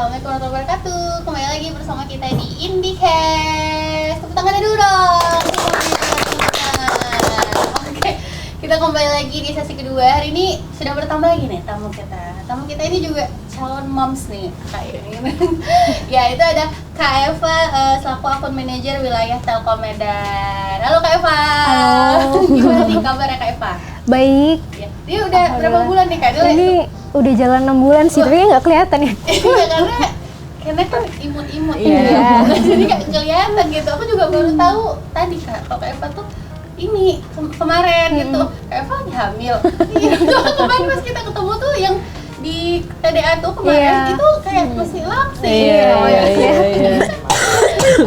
Assalamualaikum warahmatullahi wabarakatuh. Kembali lagi bersama kita di IndiCast. Tepuk tangannya dulu dong. Oke, kita kembali lagi di sesi kedua. Hari ini sudah bertambah lagi nih tamu kita. Tamu kita ini juga calon moms nih kayaknya. Ya, itu ada Kak Eva selaku akun manajer wilayah Telkom Medan. Halo Kak Eva. Halo. Gimana nih kabarnya Kak Eva? Baik. Ya, ini udah berapa bulan nih Kak? Ini udah jalan 6 bulan sih, tapi nggak kelihatan ya. Iya, karena kan imut-imut Iya. Jadi nggak kelihatan gitu. Aku juga baru tahu tadi Kak, kalau Kak Eva tuh ini kemarin gitu. Kak Eva lagi hamil. Iya, tuh kemarin pas kita ketemu tuh yang di TDA tuh kemarin itu kayak masih langsing. Iya.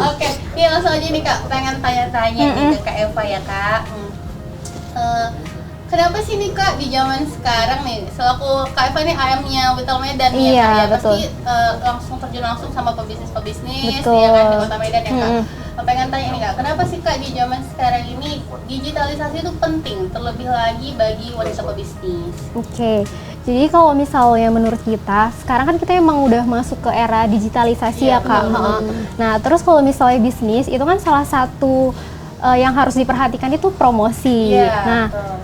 Oke, ini langsung aja nih Kak, pengen tanya-tanya nih ke Kak Eva ya Kak. Kenapa sih nih Kak di zaman sekarang nih, selaku Kak Eva nih AM-nya Witel Medan nih Iya, ya Kak, ya betul. pasti langsung terjun langsung sama pebisnis Betul. ya kan di Kota Medan ya Kak. Pengen tanya nih Kak, kenapa sih Kak di zaman sekarang ini digitalisasi itu penting, terlebih lagi bagi wanita pebisnis? Oke. Jadi kalau misalnya menurut kita, sekarang kan kita emang udah masuk ke era digitalisasi Iya, ya Kak. betul. Nah, terus kalau misalnya bisnis itu kan salah satu yang harus diperhatikan itu promosi. Iya, Nah, betul.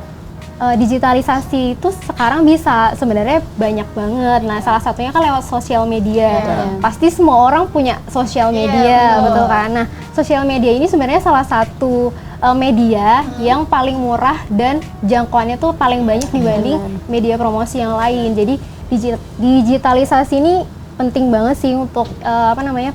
digitalisasi itu sekarang bisa sebenarnya banyak banget. Nah, salah satunya kan lewat sosial media. Pasti semua orang punya sosial Iya, media, betul. betul kan? Nah, sosial media ini sebenarnya salah satu media yang paling murah dan jangkauannya tuh paling banyak dibanding media promosi yang lain. Jadi digitalisasi ini penting banget sih untuk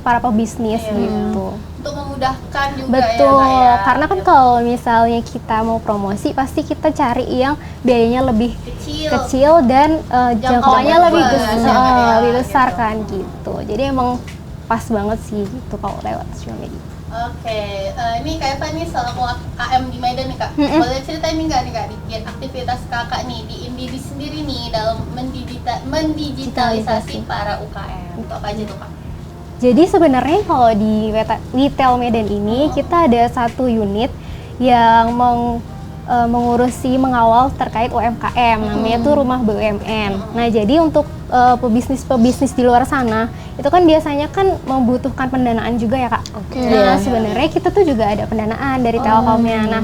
para pebisnis gitu. Untuk memudahkan juga Betul, ya Kak ya. karena kan kalau misalnya kita mau promosi pasti kita cari yang biayanya lebih kecil dan jangkauannya lebih luas, besar, ya, Kak, ya, lebih besar gitu. kan gitu. Jadi emang pas banget sih gitu kalau lewat sosial media. Oke, ini Kak Eva nih selaku AM di Medan nih Kak. Boleh ceritain nih nggak nih Kak dikit aktivitas Kakak nih di Indibis sendiri nih dalam mendigitalisasi para UKM. Itu apa aja tuh Kak? Jadi sebenarnya kalau di Witel Medan ini kita ada satu unit yang mengurusi mengawal terkait UMKM, namanya tuh Rumah BUMN. Nah, jadi untuk pebisnis di luar sana itu kan biasanya kan membutuhkan pendanaan juga ya Kak. Nah, sebenarnya kita tuh juga ada pendanaan dari Telkomnya. Nah,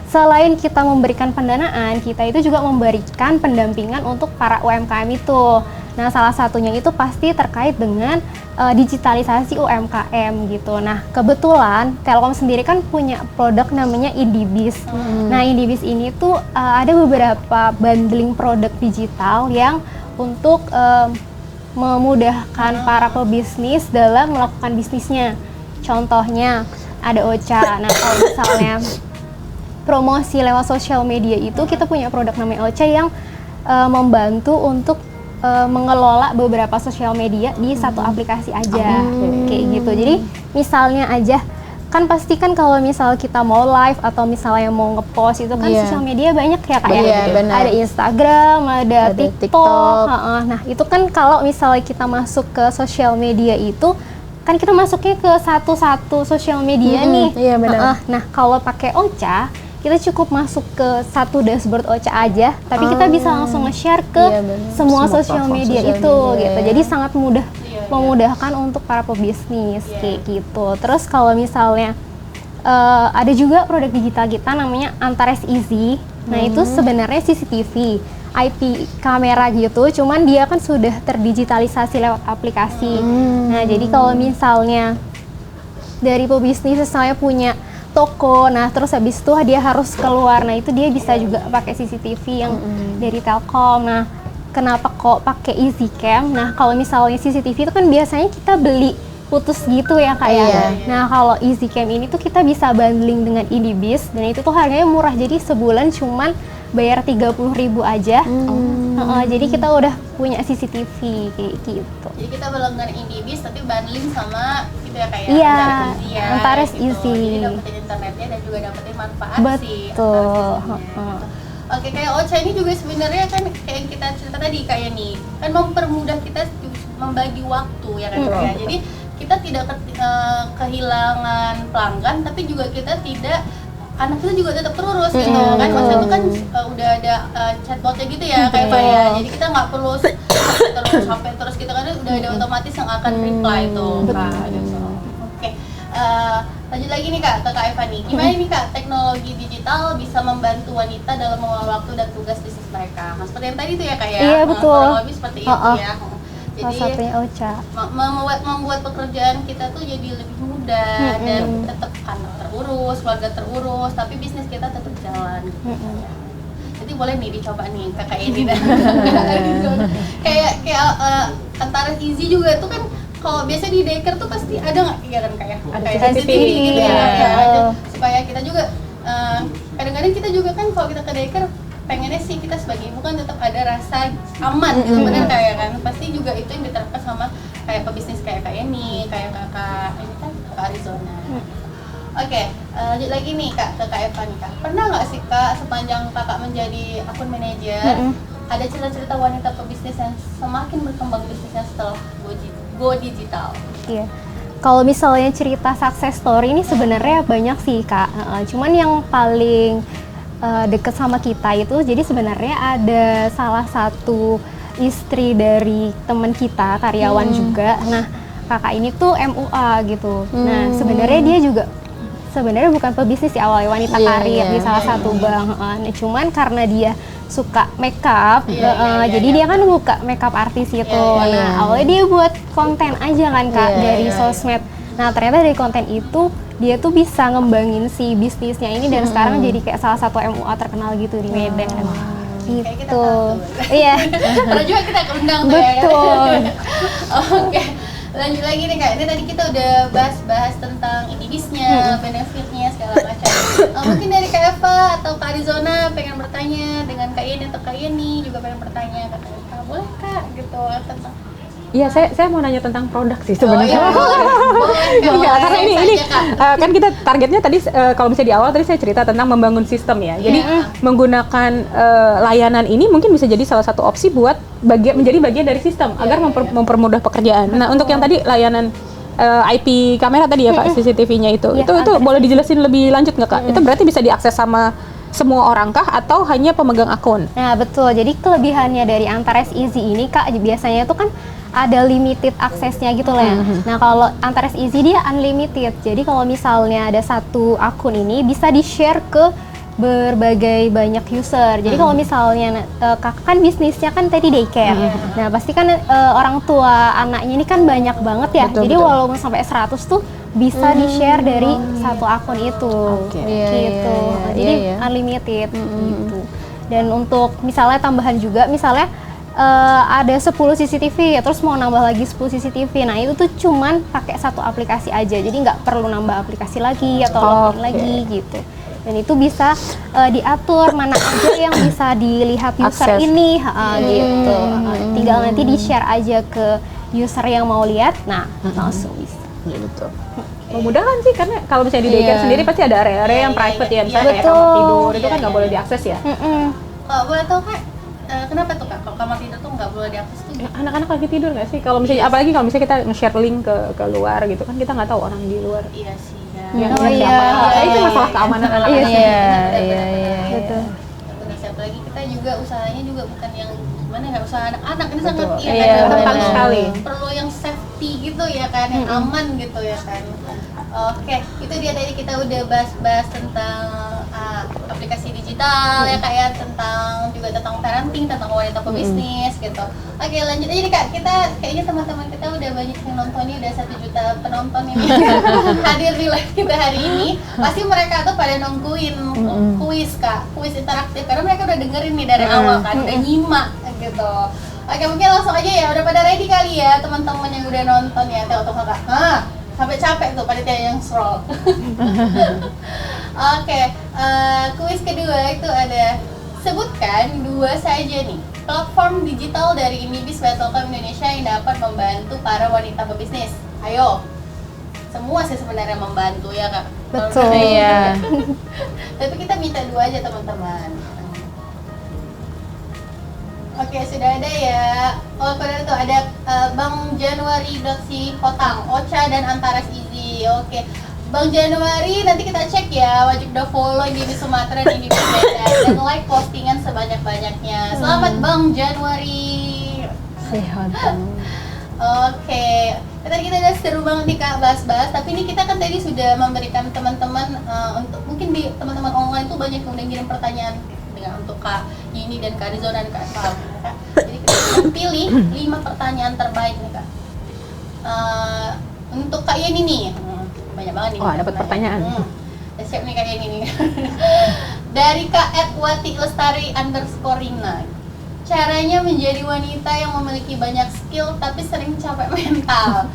selain kita memberikan pendanaan, kita itu juga memberikan pendampingan untuk para UMKM itu. Nah, salah satunya itu pasti terkait dengan digitalisasi UMKM gitu. Nah, kebetulan Telkom sendiri kan punya produk namanya Indibis. Nah, Indibis ini tuh ada beberapa bundling produk digital yang untuk memudahkan para pebisnis dalam melakukan bisnisnya. Contohnya ada Ocha. Nah, kalau misalnya promosi lewat sosial media itu kita punya produk namanya Ocha yang membantu untuk mengelola beberapa sosial media di satu aplikasi aja, kayak gitu. Jadi misalnya aja kan pasti kan kalau misal kita mau live atau misalnya mau ngepost itu kan sosial media banyak ya Kak ya. Ada Instagram, ada TikTok. Nah itu kan kalau misalnya kita masuk ke sosial media itu kan kita masuknya ke satu sosial media nih. Iya benar. Nah kalau pakai Ocha kita cukup masuk ke satu dashboard Ocha aja, tapi kita bisa langsung nge-share ke semua sosial media itu gitu. Jadi sangat mudah memudahkan untuk para pebisnis kayak gitu. Terus kalau misalnya ada juga produk digital kita namanya Antares Easy. Nah, itu sebenarnya CCTV, IP kamera gitu, cuman dia kan sudah terdigitalisasi lewat aplikasi. Nah, jadi kalau misalnya dari pebisnis saya punya toko, nah terus habis itu dia harus keluar, nah itu dia bisa juga pakai CCTV yang dari Telkom. Nah, kenapa kok pakai EasyCam? Nah, kalau misalnya CCTV itu kan biasanya kita beli putus gitu ya Kak ya. Nah, kalau EasyCam ini tuh kita bisa bundling dengan Indibis dan itu tuh harganya murah, jadi sebulan cuman bayar 30.000 aja. Jadi kita udah punya CCTV kayak gitu. Jadi kita berlangganan Indibis tapi bundling sama gitu ya kayak Iya, Antares Antares gitu. Easy. Jadi dapetin internetnya dan juga dapetin manfaat sih. Betul. Oke, kayak Ocha ini juga sebenarnya kan kayak yang kita cerita tadi kayak nih kan mempermudah kita membagi waktu ya kan ya. Jadi kita tidak kehilangan pelanggan tapi juga kita tidak anak kita juga tetap terurus gitu kan. Masa itu kan udah ada chatbotnya gitu ya kayak Pak ya. Jadi kita nggak perlu terus sampai terus kita kan udah ada otomatis yang akan reply tuh Kak gitu. Oke. Lanjut lagi nih Kak, ke Kak Eva nih. Gimana nih Kak teknologi digital bisa membantu wanita dalam mengelola waktu dan tugas bisnis mereka? Nah, seperti yang tadi tuh ya Kak ya. Iya, betul. Kurang lebih seperti itu ya. Salah Jadi satunya Ocha. membuat pekerjaan kita tuh jadi lebih mudah dan tetap anak terurus, keluarga terurus, tapi bisnis kita tetap jalan. Jadi boleh nih dicoba nih kakak ini dan kayak antara Easy juga tuh kan kalau biasa di daycare tuh pasti ada nggak ya kan kayak Ada CCTV gitu ya, supaya kita juga kadang-kadang kita juga kan kalau kita ke daycare pengennya sih kita sebagai ibu kan tetap ada rasa aman gitu benar kayak kan pasti juga itu yang diterapkan sama kayak pebisnis kayak Yeni, kayak kakak ini kan Kak Arizona. Oke, lanjut lagi nih Kak ke Kak Eva nih Kak. Pernah nggak sih Kak sepanjang Kakak menjadi akun manajer ada cerita-cerita wanita pebisnis yang semakin berkembang bisnisnya setelah go digital? Iya. Kalau misalnya cerita success story ini sebenarnya banyak sih Kak. Cuman yang paling deket sama kita itu jadi sebenarnya ada salah satu istri dari teman kita karyawan juga. Nah kakak ini tuh MUA gitu. Nah sebenarnya dia juga sebenarnya bukan pebisnis sih awalnya wanita karir di salah satu bank. Cuman karena dia suka makeup, jadi dia kan buka makeup artis gitu. Nah awalnya dia buat konten aja kan Kak dari sosmed. Nah ternyata dari konten itu dia tuh bisa ngembangin si bisnisnya ini dan sekarang jadi kayak salah satu MUA terkenal gitu di Medan. Gitu. Iya. Terus juga kita undang tuh ya. Betul. Oke. Lanjut lagi nih Kak, ini tadi kita udah bahas tentang indibisnya, benefitnya segala macam. Mungkin dari Kak Eva atau Kak Arizona pengen bertanya dengan Kak Yeni atau Kak Yeni juga pengen bertanya ke Kak Eva, boleh Kak gitu tentang. Iya, saya mau nanya tentang produk sih sebenarnya. Boleh, karena ini kan kita targetnya tadi kalau misalnya di awal tadi saya cerita tentang membangun sistem ya. Jadi menggunakan layanan ini mungkin bisa jadi salah satu opsi buat menjadi bagian dari sistem agar mempermudah pekerjaan. Nah, untuk yang tadi layanan IP kamera tadi ya Kak, CCTV-nya itu boleh dijelasin lebih lanjut nggak Kak? Itu berarti bisa diakses sama semua orang kah atau hanya pemegang akun? Nah betul, jadi kelebihannya dari Antares Easy ini Kak biasanya tuh kan ada limited aksesnya gitu lah ya. Nah kalau Antares Easy dia unlimited, jadi kalau misalnya ada satu akun ini bisa di-share ke berbagai banyak user. Jadi kalau misalnya kakak kan bisnisnya kan tadi daycare. Nah pasti kan orang tua anaknya ini kan banyak banget ya. Betul, jadi walaupun sampai 100 tuh bisa di-share dari satu akun itu. Gitu. Jadi unlimited gitu. Dan untuk misalnya tambahan juga, misalnya ada 10 CCTV ya, terus mau nambah lagi 10 CCTV. Nah itu tuh cuman pakai satu aplikasi aja, jadi nggak perlu nambah aplikasi lagi atau login lagi gitu. Dan itu bisa diatur mana aja yang bisa dilihat user ini gitu. Tinggal nanti di-share aja ke user yang mau lihat, nah langsung bisa. Gitu. Memudahkan sih, karena kalau misalnya di daycare sendiri pasti ada area-area yang private ya, misalnya kayak kamar tidur itu kan nggak boleh diakses ya. Boleh tau Kak, kenapa tuh Kak, kalau kamar tidur tuh nggak boleh diakses tuh? Anak-anak lagi tidur nggak sih? Kalau misalnya, apalagi kalau misalnya kita nge-share link ke luar gitu kan, kita nggak tahu orang di luar. Iya sih. Itu masalah keamanan anak-anak. Iya. Betul. Terus apalagi kita juga usahanya juga bukan yang gimana ya, usaha anak-anak ini sangat penting sekali. Perlu yang safety gitu ya kan, yang aman gitu ya kan. Oke, itu dia tadi kita udah bahas tentang aplikasi digital ya Kak ya, juga tentang parenting, tentang wanita pebisnis gitu. Oke, lanjut aja nih Kak, kita kayaknya teman-teman kita udah banyak yang nontonnya, udah 1 juta penonton ini hadir di live kita hari ini. Pasti mereka tuh pada nungguin kuis Kak, kuis interaktif karena mereka udah dengerin nih dari awal kan, udah nyimak gitu. Oke, mungkin langsung aja ya, udah pada ready kali ya teman-teman yang udah nonton ya, tuh Kak. Sampai capek tuh panitia yang scroll. Oke, kuis kedua itu ada, sebutkan 2 saja nih platform digital dari Indibis by Telkom Indonesia yang dapat membantu para wanita pebisnis. Ayo, semua sih sebenarnya membantu ya Kak. Betul. Iya. Tapi kita minta 2 aja teman-teman. Oke, sudah ada ya. Oh, pada itu ada Bang Januari Hotang, Ocha dan Antares Easy. Oke, Bang Januari nanti kita cek ya, wajib udah follow Indibis Sumatera dan Indibis Medan dan like postingan sebanyak-banyaknya. Selamat Bang Januari. Sehat. Oke, tadi kita udah seru banget nih Kak bahas-bahas, tapi ini kita kan tadi sudah memberikan teman-teman untuk mungkin di teman-teman online tuh banyak yang udah ngirim pertanyaan dengan untuk Kak Yini dan Kak Rizona dan Kak Sal. Jadi kita akan pilih 5 pertanyaan terbaik nih Kak. Untuk Kak Yini nih, banyak banget nih. Oh, dapat pertanyaan. Udah siap nih Kak Yini nih. Dari Kak Edwati Lestari _Rina. Caranya menjadi wanita yang memiliki banyak skill tapi sering capek mental.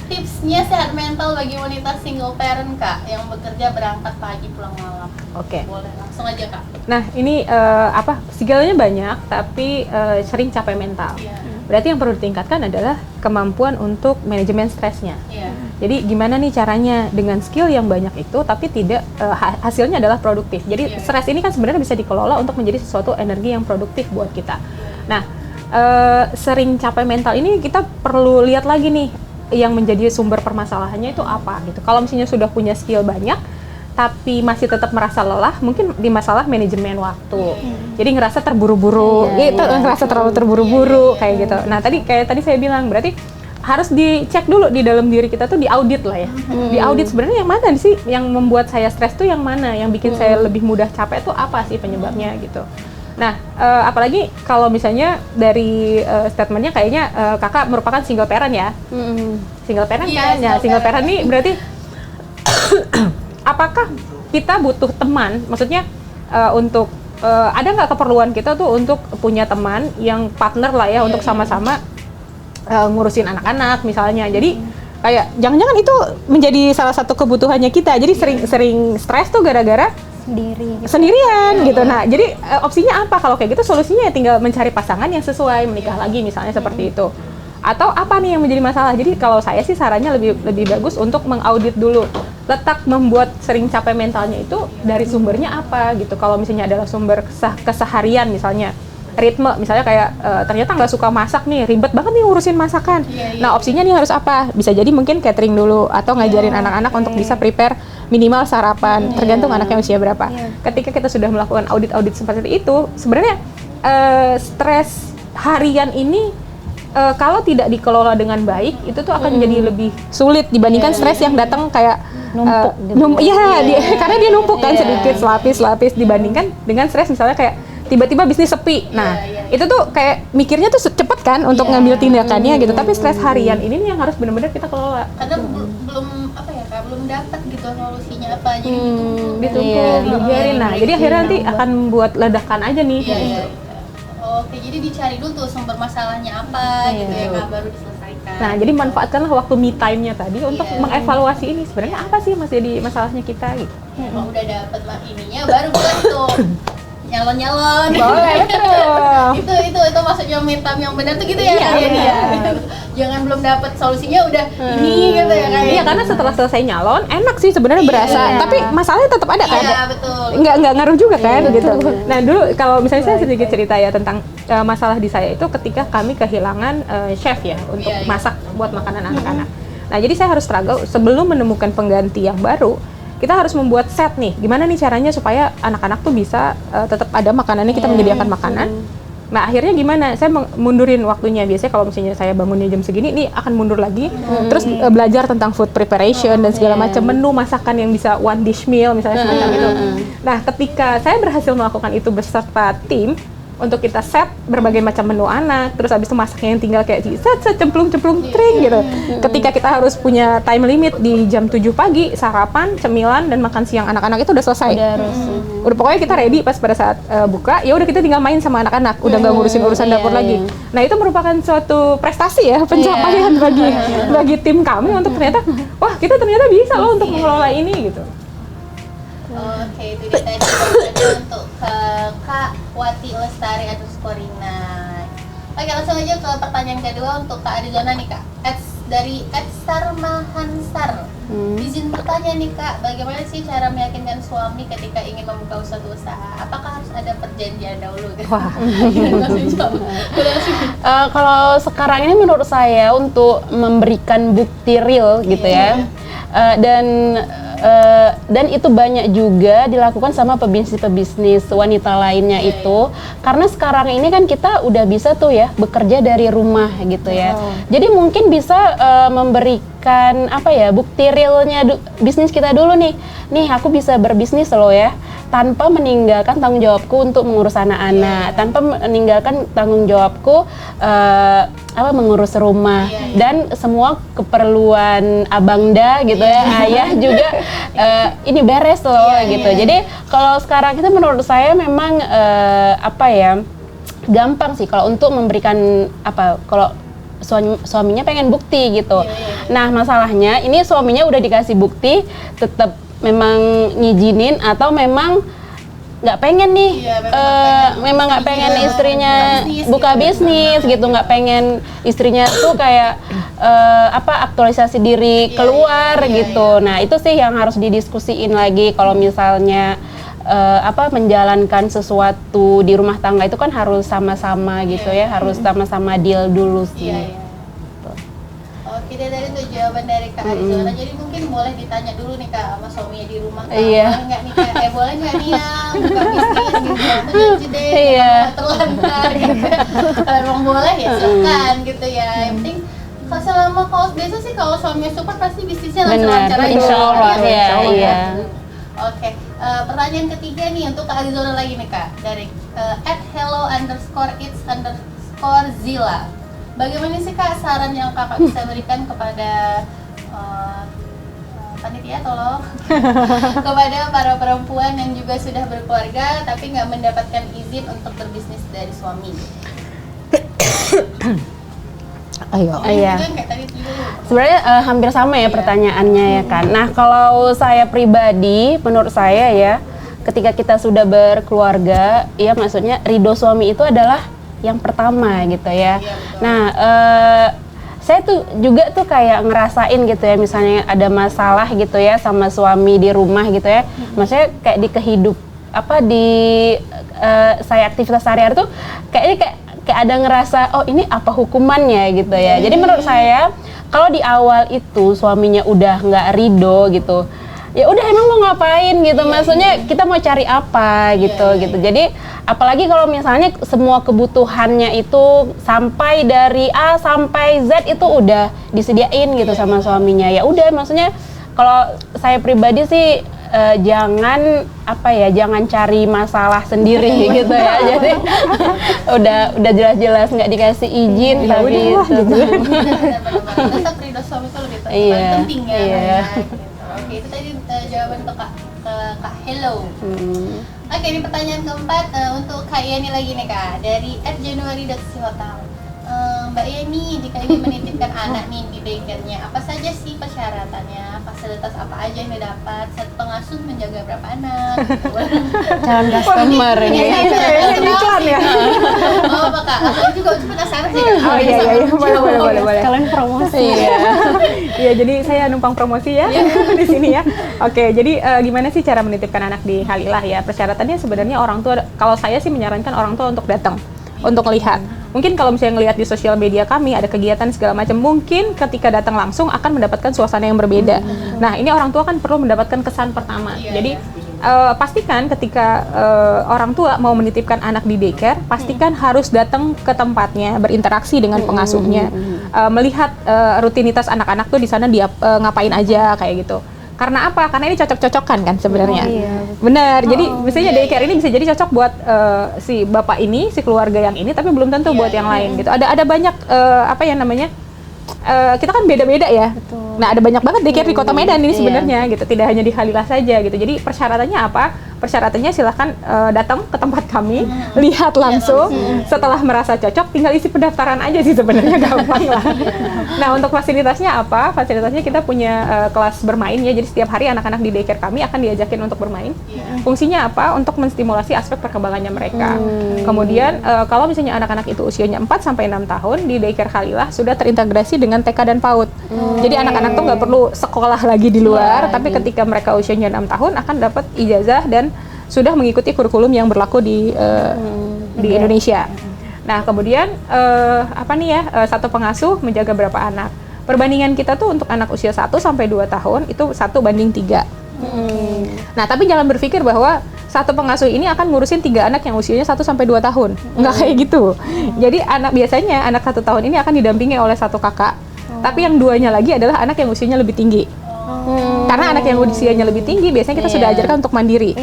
Tipsnya sehat mental bagi wanita single parent Kak yang bekerja berangkat pagi pulang malam. Oke. Boleh langsung aja Kak. Nah, ini skillnya banyak tapi sering capek mental. Iya. Berarti yang perlu ditingkatkan adalah kemampuan untuk manajemen stresnya. Iya. Jadi gimana nih caranya dengan skill yang banyak itu tapi tidak hasilnya adalah produktif. Jadi stres ini kan sebenarnya bisa dikelola untuk menjadi sesuatu energi yang produktif buat kita. Nah, sering capek mental ini kita perlu lihat lagi nih yang menjadi sumber permasalahannya itu apa gitu. Kalau misalnya sudah punya skill banyak tapi masih tetap merasa lelah, mungkin di masalah manajemen waktu. Jadi ngerasa terburu-buru, ngerasa terlalu terburu-buru kayak gitu. Nah, tadi saya bilang berarti harus dicek dulu di dalam diri kita tuh, diaudit lah ya. Diaudit sebenarnya yang mana sih yang membuat saya stres tuh, yang mana yang bikin saya lebih mudah capek tuh apa sih penyebabnya gitu. Nah, apalagi kalau misalnya dari statementnya kayaknya kakak merupakan single parent ya. Single parent kan? Ya, single parent nih berarti apakah kita butuh teman? Maksudnya untuk ada nggak keperluan kita tuh untuk punya teman yang partner lah ya, untuk sama-sama ngurusin anak-anak misalnya. Jadi kayak jangan-jangan itu menjadi salah satu kebutuhannya kita. Jadi sering stres tuh gara-gara sendirian gitu. Nah, jadi opsinya apa kalau kayak gitu? Solusinya ya tinggal mencari pasangan yang sesuai, menikah lagi misalnya seperti itu. Atau apa nih yang menjadi masalah? Jadi kalau saya sih sarannya lebih bagus untuk mengaudit dulu letak membuat sering capek mentalnya itu dari sumbernya apa gitu. Kalau misalnya adalah sumber keseharian misalnya ritme, misalnya kayak ternyata nggak suka masak nih, ribet banget nih ngurusin masakan. Nah, opsinya nih harus apa? Bisa jadi mungkin catering dulu atau ngajarin anak-anak untuk bisa prepare minimal sarapan, tergantung anaknya usia berapa. Ketika kita sudah melakukan audit-audit seperti itu, sebenarnya stres harian ini kalau tidak dikelola dengan baik, itu tuh akan jadi lebih sulit dibandingkan stres yang datang kayak numpuk karena dia numpuk kan sedikit selapis dibandingkan dengan stres misalnya kayak tiba-tiba bisnis sepi. Nah, itu tuh kayak mikirnya tuh cepet kan untuk ngambil tindakannya gitu. Tapi stres harian ini nih yang harus benar-benar kita kelola. Karena belum apa ya Kak, belum dapat gitu solusinya apa, jadi ditumpuk, dibiarin. Nah, jadi akhirnya nanti akan buat ledakan aja nih. Oke, jadi dicari dulu tuh sumber masalahnya apa gitu ya Kak, baru diselesaikan. Nah, jadi manfaatkanlah waktu me time-nya tadi untuk mengevaluasi ini sebenarnya apa sih masih jadi masalahnya kita gitu. Kalau udah dapet ininya baru buat tuh nyalon-nyalon. Boleh, betul. itu maksudnya me time yang benar tuh gitu ya Kak ya. Jangan belum dapet solusinya udah ini gitu ya Kak. Iya, karena setelah selesai nyalon enak sih sebenarnya berasa, tapi masalahnya tetap ada kan. Iya, betul. Nggak ngaruh juga kan gitu. Nah, dulu kalau misalnya saya sedikit cerita ya tentang masalah di saya itu ketika kami kehilangan chef ya untuk masak buat makanan anak-anak. Nah, jadi saya harus struggle sebelum menemukan pengganti yang baru. Kita harus membuat set nih, gimana nih caranya supaya anak-anak tuh bisa tetap ada makanannya, kita menyediakan makanan. Nah, akhirnya gimana? Saya mundurin waktunya. Biasanya kalau misalnya saya bangunnya jam segini, nih akan mundur lagi. Terus belajar tentang food preparation dan segala macam menu masakan yang bisa one dish meal misalnya semacam itu. Nah, ketika saya berhasil melakukan itu beserta tim, untuk kita set berbagai macam menu anak, terus habis itu masaknya yang tinggal kayak set cemplung-cemplung tring gitu. Ketika kita harus punya time limit di jam 7 pagi, sarapan, cemilan dan makan siang anak-anak itu udah selesai. Udah pokoknya kita ready pas pada saat buka, ya udah kita tinggal main sama anak-anak, udah nggak ngurusin urusan dapur lagi. Nah, itu merupakan suatu prestasi ya, pencapaian bagi tim kami untuk ternyata wah, kita ternyata bisa loh untuk mengelola ini gitu. Oke, itu dia tadi untuk Kak Wati Lestari _Rina. Oke, langsung aja ke pertanyaan kedua untuk Kak Arizona nih Kak. Dari Edsar Mahansar. Izin bertanya nih Kak, bagaimana sih cara meyakinkan suami ketika ingin membuka suatu usaha? Apakah harus ada perjanjian dahulu? Wah. Kalau sekarang ini menurut saya untuk memberikan bukti real gitu ya. Dan Dan itu banyak juga dilakukan sama pebisnis-pebisnis wanita lainnya itu, karena sekarang ini kan kita udah bisa tuh ya bekerja dari rumah gitu ya. Jadi mungkin bisa memberikan apa ya, bukti realnya bisnis kita dulu nih. Nih aku bisa berbisnis loh ya, tanpa meninggalkan tanggung jawabku untuk mengurus anak-anak, tanpa meninggalkan tanggung jawabku mengurus rumah dan semua keperluan abangda gitu ya, ayah juga ini beres loh gitu. Jadi kalau sekarang itu menurut saya memang gampang sih kalau untuk memberikan kalau suaminya pengen bukti gitu. Nah masalahnya ini suaminya udah dikasih bukti tetap memang ngizinin atau memang nggak pengen nih, memang nggak pengen istrinya buka bisnis gitu, nggak pengen istrinya tuh kayak aktualisasi diri keluar gitu. Nah itu sih yang harus didiskusiin lagi kalau misalnya menjalankan sesuatu di rumah tangga itu kan harus sama-sama gitu ya, harus sama-sama deal dulu sih. Oke, dari itu jawaban dari Kak Arizona. Jadi mungkin boleh ditanya dulu nih Kak sama suaminya di rumah, Kak, boleh nggak nih Kak, boleh nggak nih ya buka bisnis gitu, janji deh, terlantar gitu. Kalau emang boleh ya silakan gitu ya. Yang penting kalau selama kaos biasa sih kalau suaminya support pasi bisnisnya lancar-lancar aja. Insya Allah ya. Oke, pertanyaan ketiga nih untuk Kak Arizona lagi nih Kak, dari @hello_its_zilla. Bagaimana sih Kak saran yang Kakak bisa berikan kepada panitia tolong kepada para perempuan yang juga sudah berkeluarga tapi nggak mendapatkan izin untuk berbisnis dari suami? Sebenarnya hampir sama ya pertanyaannya ya kan. Nah kalau saya pribadi, menurut saya ya, ketika kita sudah berkeluarga, ya maksudnya ridho suami itu adalah yang pertama gitu ya. Nah saya tuh juga tuh kayak ngerasain gitu ya, misalnya ada masalah gitu ya sama suami di rumah gitu ya. Maksudnya kayak di saya aktivitas sehari-hari tuh kayak ada ngerasa, oh ini apa hukumannya gitu ya. Jadi menurut saya kalau di awal itu suaminya udah nggak ridho gitu, ya udah emang mau ngapain gitu, maksudnya kita mau cari apa gitu. Jadi apalagi kalau misalnya semua kebutuhannya itu sampai dari A sampai Z itu udah disediain gitu sama suaminya, ya udah maksudnya kalau saya pribadi sih jangan cari masalah sendiri gitu ya. Jadi udah jelas-jelas nggak dikasih izin tapi tetap ridho suami itu lebih penting ya. Oke, itu tadi jawaban untuk Kak Hello. Oke, ini pertanyaan keempat untuk Kak Yani lagi nih Kak, dari @januari.sihotam. Mbak Yani, jika ingin menitipkan anak nih di daycare-nya, apa saja sih persyaratannya? Fasilitas apa aja yang didapat? Saat pengasuh menjaga berapa anak? Calon customer ini. Iklan ya. Oh, apa Kak? Aku juga penasaran sih Kak. Oh iya, boleh. Kalian promosi. Iya, jadi saya numpang promosi ya di sini ya. Oke, jadi gimana sih cara menitipkan anak di Halilah ya? Persyaratannya sebenarnya orang tua, kalau saya sih menyarankan orang tua untuk datang, untuk lihat. Mungkin kalau misalnya ngelihat di sosial media kami ada kegiatan segala macam, mungkin ketika datang langsung akan mendapatkan suasana yang berbeda. Nah, ini orang tua kan perlu mendapatkan kesan pertama. Jadi pastikan ketika orang tua mau menitipkan anak di daycare, pastikan harus datang ke tempatnya, berinteraksi dengan pengasuhnya, melihat rutinitas anak-anak tuh di sana dia ngapain aja kayak gitu. Karena apa? Karena ini cocok-cocokan kan sebenarnya. Benar. Jadi misalnya daycare ini bisa jadi cocok buat si bapak ini, si keluarga yang ini, tapi belum tentu buat yang lain gitu. Ada banyak kita kan beda-beda ya. Nah, ada banyak banget daycare di Kota Medan ini sebenarnya gitu. Tidak hanya di Halilah saja gitu. Jadi persyaratannya apa? Persyaratannya silahkan datang ke tempat kami, lihat langsung. Setelah merasa cocok, tinggal isi pendaftaran aja sih sebenarnya, gampang lah. Nah, untuk fasilitasnya apa? Fasilitasnya kita punya kelas bermain ya. Jadi setiap hari anak-anak di daycare kami akan diajakin untuk bermain. Fungsinya apa? Untuk menstimulasi aspek perkembangannya mereka. Kemudian kalau misalnya anak-anak itu usianya 4 sampai 6 tahun, di daycare Halilah sudah terintegrasi dengan TK dan PAUD. Jadi anak-anak tuh nggak perlu sekolah lagi di luar, tapi ketika mereka usianya 6 tahun akan dapat ijazah dan sudah mengikuti kurikulum yang berlaku di Indonesia. Nah, kemudian satu pengasuh menjaga berapa anak. Perbandingan kita tuh untuk anak usia 1 sampai 2 tahun itu 1:3. Nah, tapi jangan berpikir bahwa satu pengasuh ini akan ngurusin 3 anak yang usianya 1 sampai 2 tahun. Nggak kayak gitu. Jadi biasanya anak 1 tahun ini akan didampingi oleh satu kakak. Tapi yang 2-nya lagi adalah anak yang usianya lebih tinggi. Karena anak yang usianya lebih tinggi biasanya kita sudah ajarkan untuk mandiri.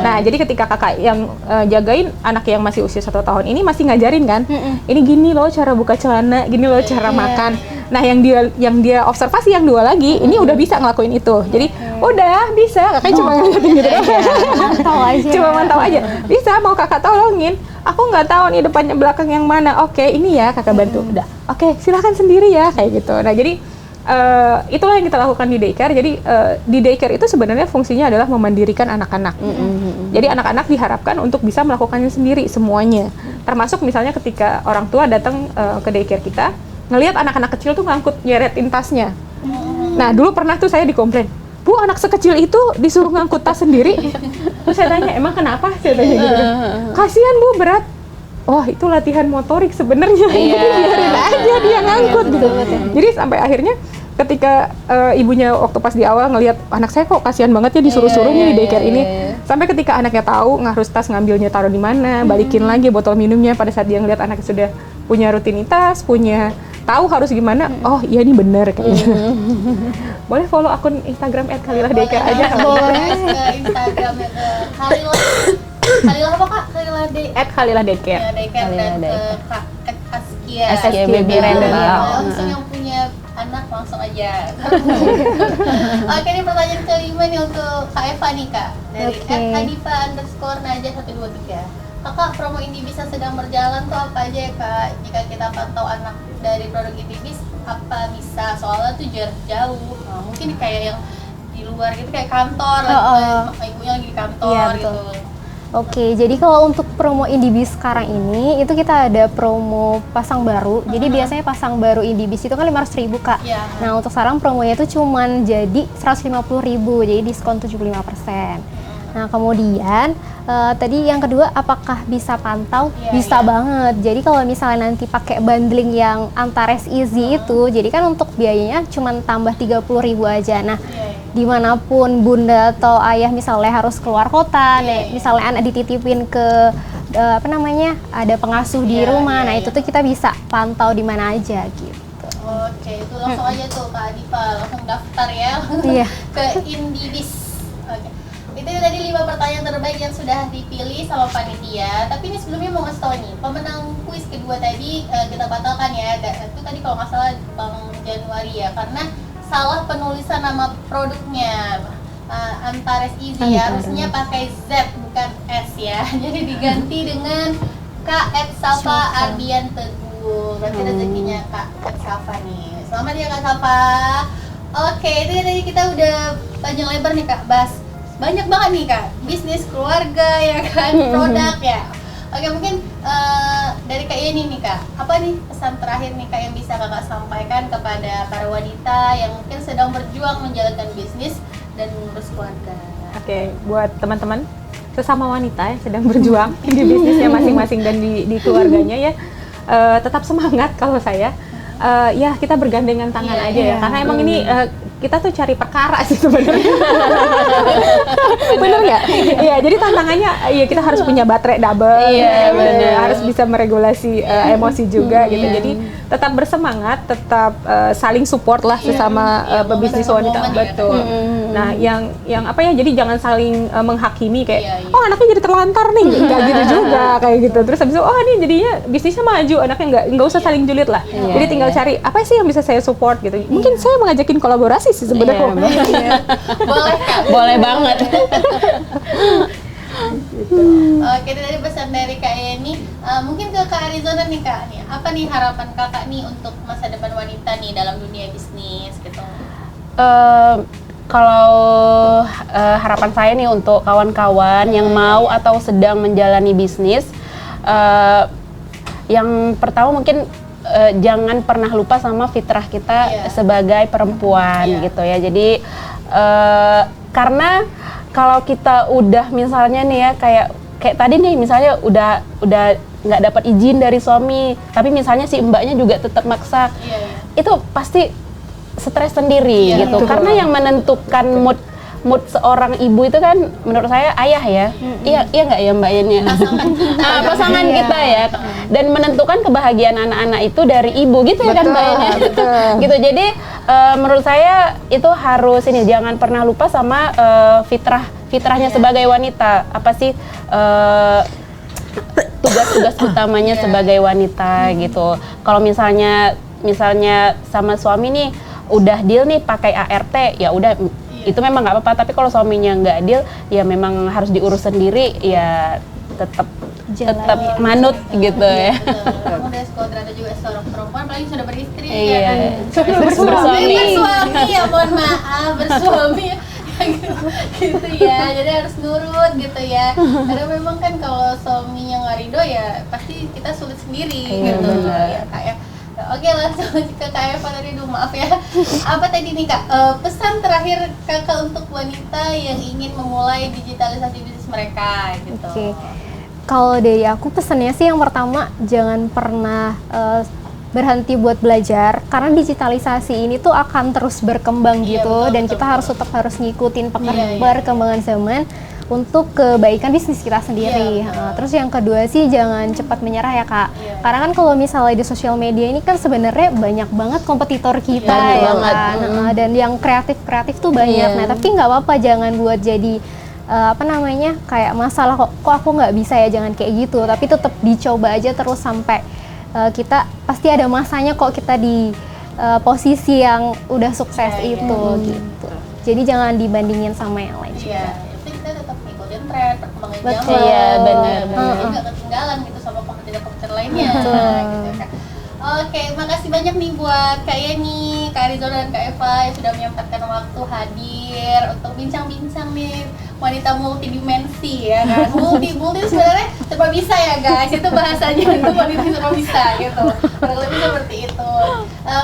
Nah, jadi ketika kakak yang jagain anak yang masih usia 1 tahun ini masih ngajarin kan, ini gini loh cara buka celana, gini loh cara makan. Nah, yang dia observasi yang 2 lagi, ini udah bisa ngelakuin itu. Jadi udah bisa, kakak cuma ngeliatin gitu. Mantau aja. Cuma mantau aja. Bisa, mau kakak tolongin. Aku nggak tahu nih depannya belakang yang mana. Oke, ini ya kakak bantu. Udah. Oke, silakan sendiri ya kayak gitu. Nah, jadi itulah yang kita lakukan di daycare. Jadi di daycare itu sebenarnya fungsinya adalah memandirikan anak-anak. Jadi anak-anak diharapkan untuk bisa melakukannya sendiri semuanya. Termasuk misalnya ketika orang tua datang ke daycare kita, ngelihat anak-anak kecil tuh ngangkut nyeretin tasnya. Nah, dulu pernah tuh saya dikomplain, Bu, anak sekecil itu disuruh ngangkut tas sendiri. Terus saya tanya, emang kenapa? Saya tanya gitu. Kasihan Bu, berat. Wah, itu latihan motorik sebenarnya. Jadi biarin aja dia ngangkut gitu. Jadi sampai akhirnya ketika ibunya waktu pas di awal ngelihat anak saya kok kasihan banget ya disuruh-suruhnya di daycare ini. Sampai ketika anaknya tahu ngarus tas ngambilnya taruh di mana, balikin lagi botol minumnya pada saat dia ngelihat anaknya sudah punya rutinitas, punya tahu harus gimana. Oh, iya ini benar kayak gitu. Boleh follow akun Instagram @khalilah_daycare aja. Boleh ke Instagram ya ke Khalilah apa Kak? Khalilah @khalilah_daycare. Ya, daycare dan ke Kak Askia. Askia Baby Random. Langsung yang punya anak langsung aja. Oke, ini pertanyaan kelima nih untuk Kak Eva nih Kak. Dari @hadifa_najah123. Kakak, promo Indibis yang sedang berjalan tuh apa aja ya Kak? Jika kita pantau anak dari produk Indibis, apa bisa? Soalnya tuh jarak jauh. Nah, mungkin kayak yang di luar gitu, kayak kantor, ibunya lagi di kantor gitu. Oke, jadi kalau untuk promo Indibis sekarang ini, itu kita ada promo pasang baru. Jadi biasanya pasang baru Indibis itu kan 500.000 Kak. Nah, untuk sekarang promonya itu cuman jadi 150.000, jadi diskon 75%. Nah, kemudian tadi yang kedua, apakah bisa pantau? Bisa banget. Jadi kalau misalnya nanti pakai bundling yang Antares Easy itu, jadi kan untuk biayanya cuma tambah 30.000 aja. Nah, dimanapun bunda atau ayah misalnya harus keluar kota, misalnya anak dititipin ke ada pengasuh di rumah, nah itu tuh kita bisa pantau di mana aja gitu. Oke, itu langsung aja tuh Kak Adifa, langsung daftar ya ke Indibis. Oke. Itu tadi 5 pertanyaan terbaik yang sudah dipilih sama panitia. Tapi ini sebelumnya mau ngasih tau nih, pemenang kuis kedua tadi kita batalkan ya. Itu tadi kalau nggak salah Bang Januari ya, karena salah penulisan nama produknya. Antares Easy ya, harusnya pakai Z bukan S ya. Jadi diganti dengan Kak Safa Ardian Teguh. Berarti rezekinya Kak Safa nih. Selamat ya Kak Safa. Oke, itu tadi kita udah panjang lebar nih Kak bahas banyak banget nih Kak, bisnis, keluarga ya kan, produk ya. Oke, mungkin dari Kak Yeni nih Kak, apa nih pesan terakhir nih Kak yang bisa Kakak sampaikan kepada para wanita yang mungkin sedang berjuang menjalankan bisnis dan mengurus keluarga? Oke, buat teman-teman sesama wanita yang sedang berjuang di bisnisnya masing-masing dan di keluarganya ya, tetap semangat kalau saya. Ya kita bergandengan tangan aja ya, karena emang ini kita tuh cari perkara sih sebenarnya. Bener nggak? Iya, jadi tantangannya ya kita harus punya baterai double, harus bisa meregulasi emosi juga gitu. Jadi tetap bersemangat, tetap saling support lah sesama pebisnis wanita. Betul. Nah, yang apa ya? Jadi jangan saling menghakimi kayak, oh anaknya jadi terlantar nih, nggak gitu juga kayak gitu. Terus habis itu, oh ini jadinya bisnisnya maju, anaknya nggak usah saling julid lah. Jadi tinggal cari apa sih yang bisa saya support gitu. Mungkin saya mengajakin kolaborasi sih sebenarnya. Boleh Kak? Boleh banget. Gitu. Oke, dari pesan dari Kak Yeni, mungkin ke Kak Arizona nih Kak, nih apa nih harapan Kakak nih untuk masa depan wanita nih dalam dunia bisnis gitu? Kalau harapan saya nih untuk kawan-kawan yang mau atau sedang menjalani bisnis, yang pertama mungkin jangan pernah lupa sama fitrah kita sebagai perempuan gitu ya. Jadi karena kalau kita udah misalnya nih ya kayak tadi nih misalnya udah nggak dapat izin dari suami, tapi misalnya si mbaknya juga tetap maksa, itu pasti stres sendiri gitu. Karena yang menentukan mood seorang ibu itu kan menurut saya ayah ya. Iya nggak ya Mbak Yani? Pasangan kita ya. Dan menentukan kebahagiaan anak-anak itu dari ibu gitu ya kan Mbak Yani? Gitu. Jadi menurut saya itu harus jangan pernah lupa sama fitrahnya sebagai wanita. Apa sih tugas-tugas utamanya sebagai wanita gitu. Kalau misalnya sama suami nih udah deal nih pakai ART, ya udah itu memang nggak apa-apa. Tapi kalau suaminya nggak deal, ya memang harus diurus sendiri, ya tetap manut gitu ya. Kamu udah ternyata juga seorang perempuan, apalagi sudah beristri Iya. ya kan. Bersuami. Bersuami ya, mohon maaf, bersuami gitu ya, jadi harus nurut gitu ya, karena memang kan kalau suaminya nggak ridho ya pasti kita sulit sendiri gitu ya Kak ya. Oke, langsung ke Kak Eva tadi dulu, maaf ya. Apa tadi nih Kak, pesan terakhir Kakak untuk wanita yang ingin memulai digitalisasi bisnis mereka gitu? Oke. Kalau dari aku pesannya sih yang pertama, jangan pernah berhenti buat belajar, karena digitalisasi ini tuh akan terus berkembang gitu, dan kita tetap harus ngikutin perkembangan zaman untuk kebaikan bisnis kita sendiri. Terus yang kedua sih jangan cepat menyerah ya Kak, karena kan kalau misalnya di sosial media ini kan sebenarnya banyak banget kompetitor kita ya kan, dan yang kreatif tuh banyak. Nah tapi nggak apa-apa, jangan buat jadi kayak masalah kok aku nggak bisa ya, jangan kayak gitu, tapi tetap dicoba aja terus sampai kita pasti ada masanya kok kita di posisi yang udah sukses itu gitu. Jadi jangan dibandingin sama yang lain. Iya, itu kita tetap ngikutin tren perkembangan zaman. Betul. Iya, benar. Jadi nggak ketinggalan gitu sama kompetitor lainnya. Gitu kan. Oke, makasih banyak nih buat Kak Yeni, Kak Arizona, dan Kak Eva yang sudah menyempatkan waktu hadir untuk bincang-bincang nih wanita multidimensi ya kan. Multi sebenarnya serba bisa ya guys, itu bahasanya itu wanita serba bisa gitu. Kurang lebih seperti itu.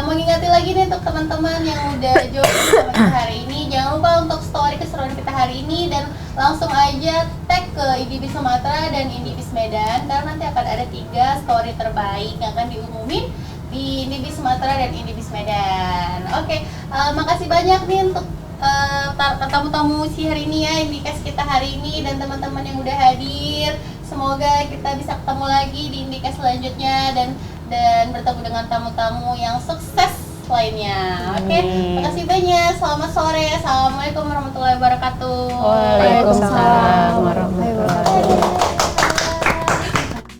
Mengingati lagi nih untuk teman-teman yang udah join sama kita hari ini, jangan lupa untuk story keseruan kita hari ini dan langsung aja tag ke Indibis Sumatera dan Indibis Medan, karena nanti akan ada 3 story terbaik yang akan diumumin di Indibis Sumatera dan Indibis Medan. Oke, makasih banyak nih untuk tamu-tamu si hari ini ya, Indikes kita hari ini, dan teman-teman yang udah hadir. Semoga kita bisa ketemu lagi di Indikes selanjutnya dan bertemu dengan tamu-tamu yang sukses lainnya. Oke, makasih banyak. Selamat sore. Assalamualaikum warahmatullahi wabarakatuh. Waalaikumsalam warahmatullahi wabarakatuh.